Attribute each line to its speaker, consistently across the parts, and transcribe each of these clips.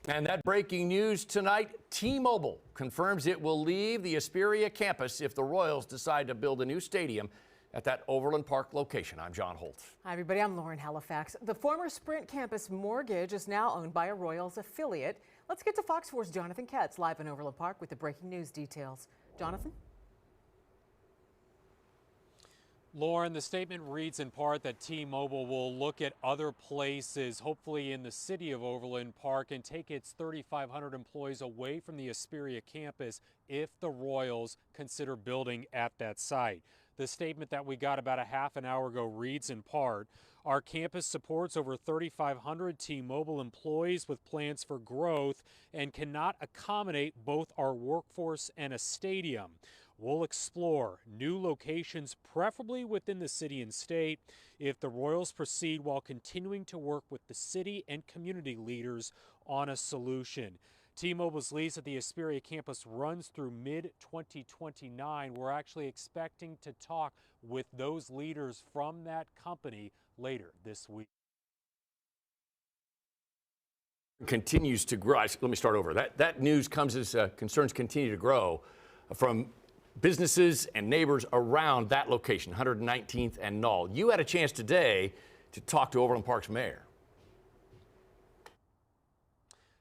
Speaker 1: And that breaking news tonight, T-Mobile confirms it will leave the Hesperia campus if the Royals decide to build a new stadium at that Overland Park location. I'm John Holt.
Speaker 2: Hi, everybody. I'm Lauren Halifax. The former Sprint campus mortgage is now owned by a Royals affiliate. Let's get to Fox 4's Jonathan Katz live in Overland Park with the breaking news details. Jonathan?
Speaker 3: Lauren, the statement reads in part that T-Mobile will look at other places, hopefully in the city of Overland Park, and take its 3,500 employees away from the Hesperia campus if the Royals consider building at that site. The statement that we got about a half an hour ago reads in part, our campus supports over 3,500 T-Mobile employees with plans for growth and cannot accommodate both our workforce and a stadium. We'll explore new locations, preferably within the city and state, if the Royals proceed while continuing to work with the city and community leaders on a solution. T-Mobile's lease at the Hesperia campus runs through mid-2029. We're actually expecting to talk with those leaders from that company later this week.
Speaker 1: Continues to grow. Let me start over. That news comes as concerns continue to grow from businesses and neighbors around that location, 119th and Null. You had a chance today to talk to Overland Park's mayor.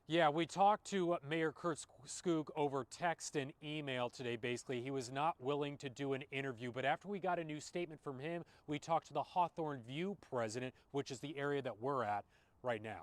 Speaker 3: Yeah, we talked to Mayor Kurt Skoog over text and email today. Basically, he was not willing to do an interview, but after we got a new statement from him, we talked to the Hawthorne View president, which is the area that we're at right now.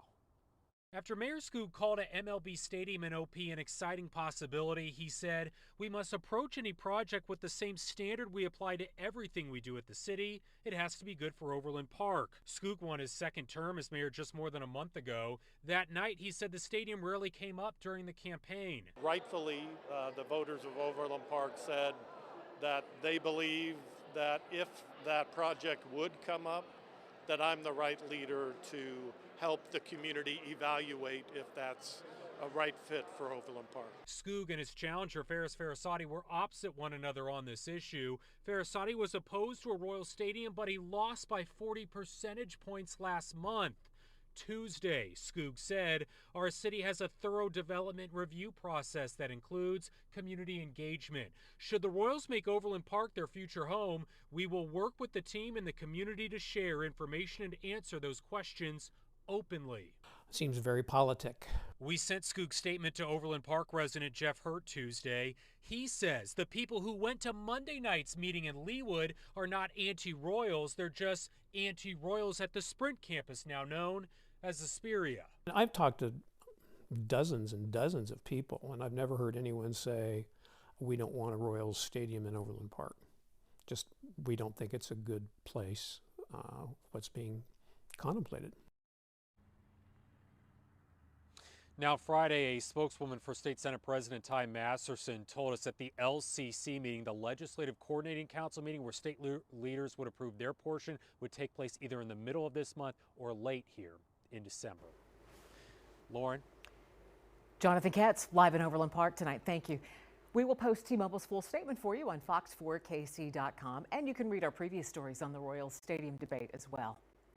Speaker 3: After Mayor Skoog called at MLB Stadium in OP an exciting possibility, he said, we must approach any project with the same standard we apply to everything we do at the city. It has to be good for Overland Park. Skoog won his second term as mayor just more than a month ago. That night, he said the stadium rarely came up during the campaign.
Speaker 4: Rightfully, the voters of Overland Park said that they believe that if that project would come up, that I'm the right leader to help the community evaluate if that's a right fit for Overland Park.
Speaker 3: Skoog and his challenger, Faris Farasati, were opposite one another on this issue. Farasati was opposed to a Royal Stadium, but he lost by 40 percentage points last month. Tuesday, Skoog said, our city has a thorough development review process that includes community engagement. Should the Royals make Overland Park their future home, we will work with the team and the community to share information and answer those questions openly.
Speaker 5: Seems very politic.
Speaker 3: We sent Skoog's statement to Overland Park resident Jeff Hurt Tuesday. He says the people who went to Monday night's meeting in Leawood are not anti-Royals, they're just anti-Royals at the Sprint campus, now known as Hesperia.
Speaker 5: I've talked to dozens and dozens of people, and I've never heard anyone say, we don't want a Royals stadium in Overland Park. Just, we don't think it's a good place, what's being contemplated.
Speaker 3: Now, Friday, a spokeswoman for State Senate President Ty Masterson told us at the LCC meeting, the Legislative Coordinating Council meeting, where state leaders would approve their portion, would take place either in the middle of this month or late here in December. Lauren?
Speaker 2: Jonathan Katz, live in Overland Park tonight. Thank you. We will post T-Mobile's full statement for you on fox4kc.com, and you can read our previous stories on the Royals Stadium debate as well.